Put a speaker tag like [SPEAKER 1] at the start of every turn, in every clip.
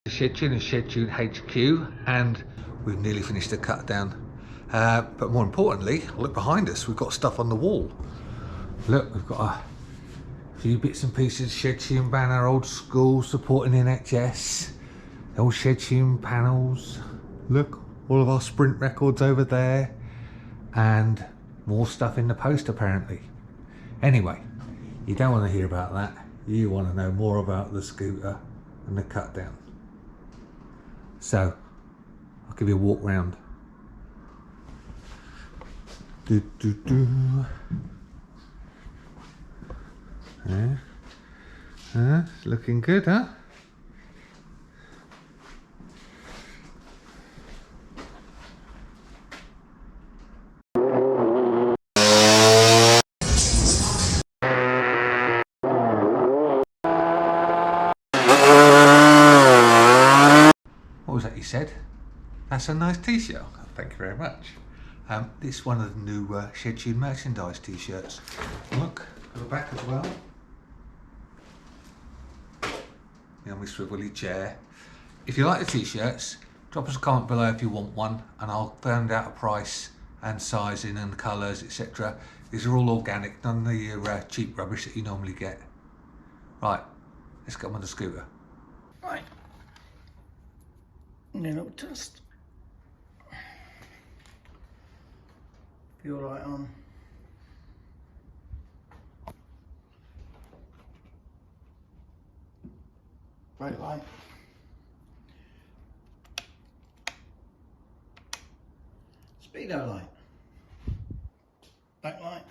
[SPEAKER 1] Shedtune and Shedtune HQ, and we've nearly finished the cut down. But more importantly, look behind us, we've got stuff on the wall. Look, we've got a few bits and pieces, Shedtune banner, old school, supporting NHS, old Shedtune panels. Look, all of our sprint records over there, and more stuff in the post apparently. Anyway, you don't want to hear about that. You want to know more about the scooter and the cut down. So, I'll give you a walk round. Looking good, huh? What was that you said? That's a nice t-shirt. Thank you very much. This is one of the new Shedtune merchandise t-shirts. Look, at the back as well. You know, my swivelly chair. If you like the t-shirts, drop us a comment below if you want one, and I'll find out a price and sizing and colours, etc. These are all organic, none of the cheap rubbish that you normally get. Right, let's get on the scooter.
[SPEAKER 2] Right. Little test. Feel right on. Brake light. Speedo light. Backlight.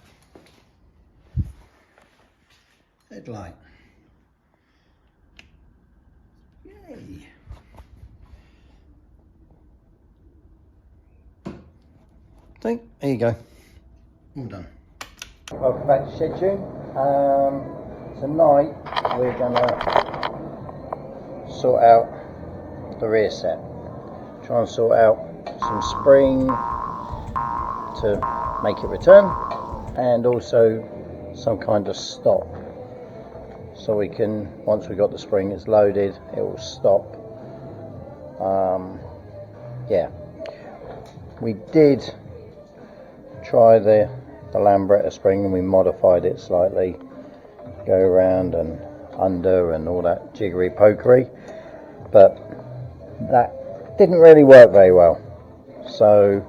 [SPEAKER 2] Headlight. Yay. So, there you go. All done. Welcome back to Shedtune. Tonight we're gonna sort out the rear set. Try and sort out some spring to make it return, and also some kind of stop. So we can, once we got the spring, it's loaded, it will stop. Yeah. We did try the Lambretta spring and we modified it slightly, go around and under and all that jiggery pokery, but that didn't really work very well. So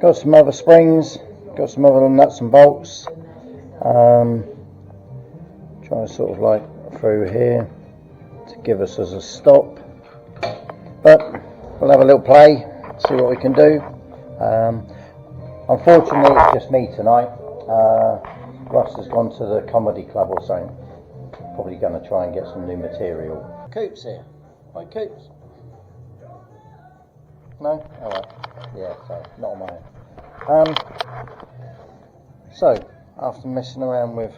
[SPEAKER 2] got some other springs, got some other nuts and bolts, trying to sort of like through here to give us as a stop, but we'll have a little play, see what we can do. Unfortunately, it's just me tonight. Russ has gone to the comedy club or something. Probably going to try and get some new material. Coops here. Hi, Coops. No? Alright. Yeah, sorry. Not on my own. So, after messing around with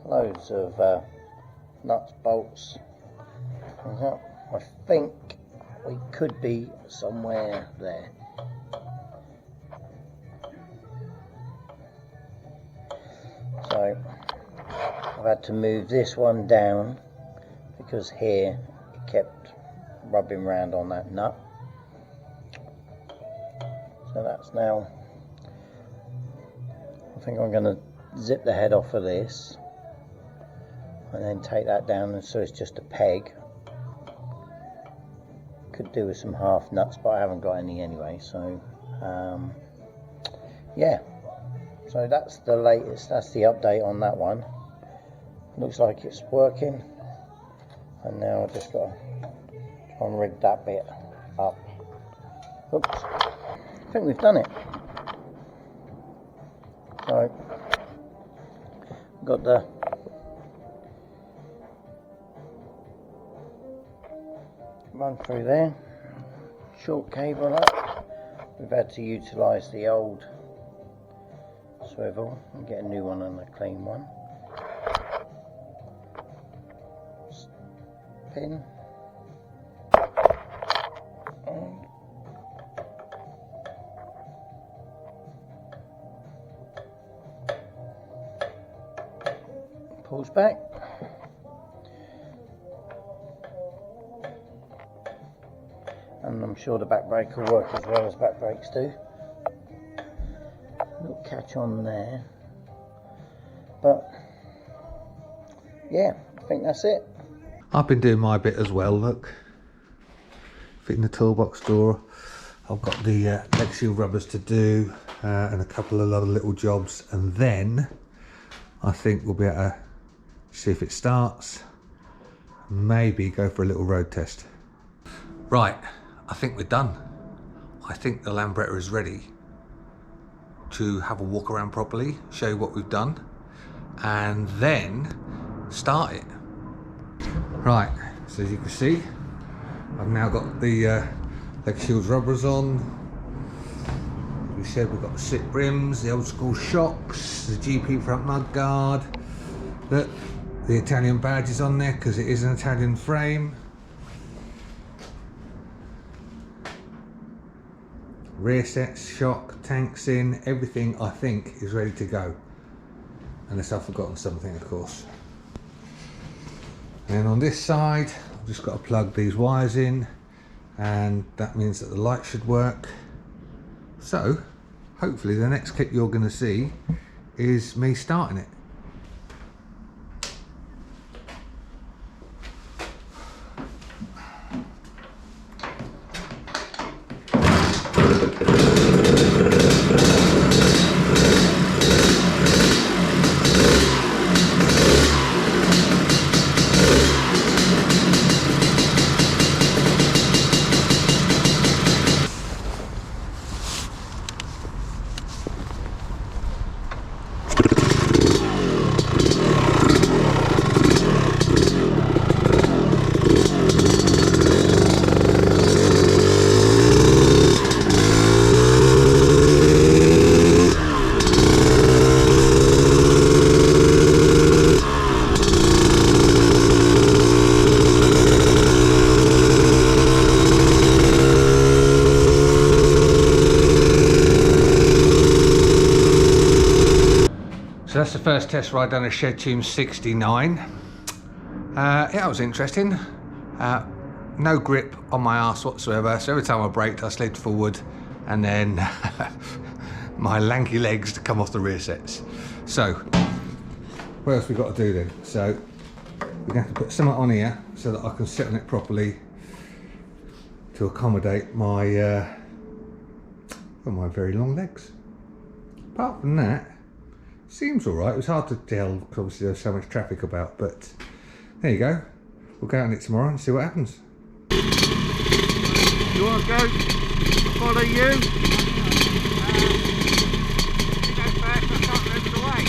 [SPEAKER 2] loads of nuts, bolts, I think we could be somewhere there. So I've had to move this one down because here it kept rubbing around on that nut. So that's now, I think I'm going to zip the head off of this and then take that down, and so it's just a peg. Could do with some half nuts, but I haven't got any anyway, so yeah. So that's the latest, that's the update on that one. Looks like it's working. And now I've just got to try and rig that bit up. Oops. I think we've done it. So, got the run through there. Short cable up. We've had to utilise the old swivel and get a new one and a clean one. Pin. Pulls back. and I'm sure the back brake will work as well as back brakes do. Little catch on there, but yeah, I think that's it.
[SPEAKER 1] I've been doing my bit as well, look. Fitting the toolbox door. I've got the leg shield rubbers to do and a couple of other little jobs, and then I think we'll be able to see if it starts, maybe go for a little road test. Right, I think we're done. I think the Lambretta is ready to have a walk around properly, show you what we've done, and then start it. Right, so as you can see, I've now got the leg shields rubbers on. As we said, we've got the slip rims, the old school shocks, the GP front mud guard. Look, the Italian badge is on there because it is an Italian frame. Rear sets, shock, tanks in, everything I think is ready to go. Unless I've forgotten something, of course. And then on this side, I've just got to plug these wires in, and that means that the light should work. So, hopefully the next clip you're going to see is me starting it. So that's the first test ride done a Shedtune 69. Yeah, it was interesting. No grip on my arse whatsoever, so every time I braked I slid forward, and then my lanky legs to come off the rear sets. So what else we got to do then? So we're going to have to put something on here so that I can sit on it properly to accommodate my my very long legs. Apart from that, seems alright. It was hard to tell because obviously there's so much traffic about, but there you go. We'll go out on it tomorrow and see what happens.
[SPEAKER 2] You want to go? Follow you? You go first, I can't remember the way.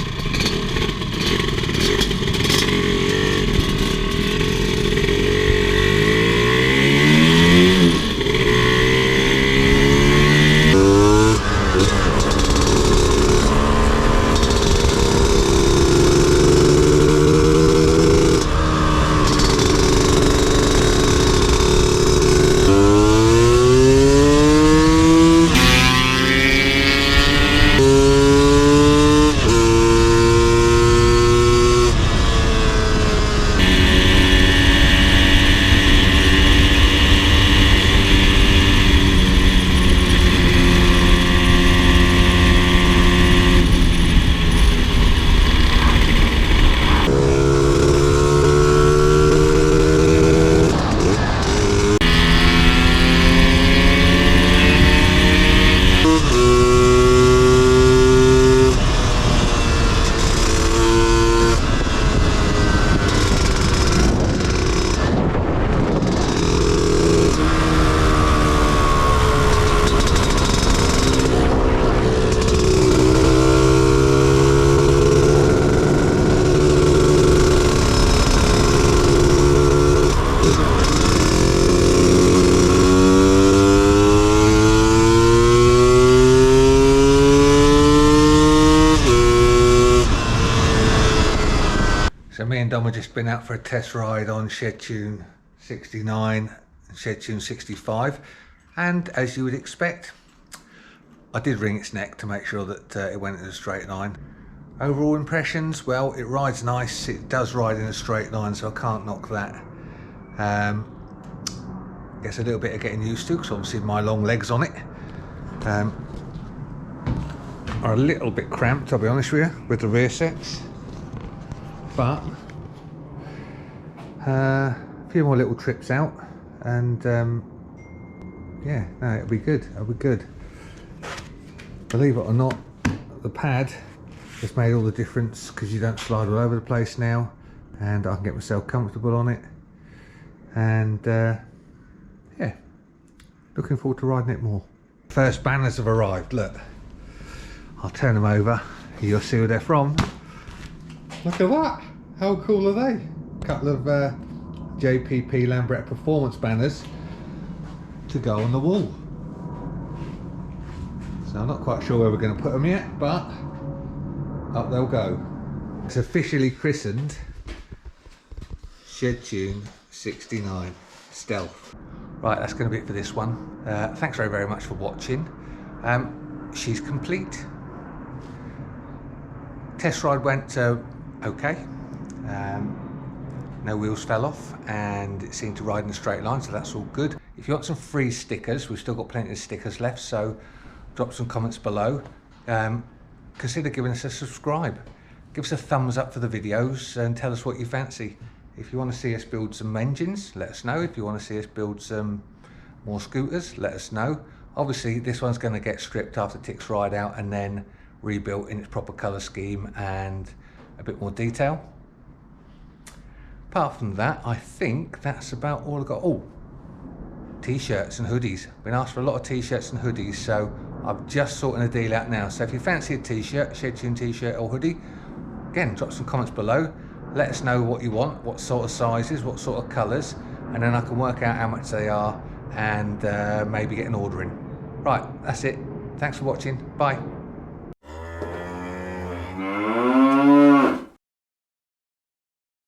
[SPEAKER 1] So me and Dom have just been out for a test ride on Shedtune 69 and Shedtune 65, and as you would expect, I did wring its neck to make sure that it went in a straight line. Overall impressions, well, it rides nice, it does ride in a straight line, so I can't knock that. Gets a little bit of getting used to, because obviously my long legs on it are a little bit cramped, I'll be honest with you, with the rear sets. But a few more little trips out, and yeah, no, it'll be good. It'll be good. Believe it or not, the pad has made all the difference, because you don't slide all over the place now, and I can get myself comfortable on it. And yeah, looking forward to riding it more. First banners have arrived. Look, I'll turn them over. You'll see where they're from. Look at that. How cool are they? A couple of JPP Lambretta performance banners to go on the wall. So I'm not quite sure where we're going to put them yet, but up they'll go. It's officially christened Shedtune 69 Stealth. Right, that's going to be it for this one. Thanks very much for watching. She's complete. Test ride went okay. No wheels fell off, and it seemed to ride in a straight line, so that's all good. If you want some free stickers, we've still got plenty of stickers left, so drop some comments below. Consider giving us a subscribe. Give us a thumbs up for the videos and tell us what you fancy. If you want to see us build some engines, let us know. If you want to see us build some more scooters, let us know. Obviously, this one's going to get stripped after Tick's ride out and then rebuilt in its proper colour scheme and a bit more detail. Apart from that, I think that's about all I've got. Oh, t-shirts and hoodies. Been asked for a lot of t-shirts and hoodies, so I'm just sorting a deal out now. So if you fancy a t-shirt, Shedtune t-shirt or hoodie, again, drop some comments below. Let us know what you want, what sort of sizes, what sort of colours, and then I can work out how much they are and maybe get an order in. Right, that's it. Thanks for watching. Bye.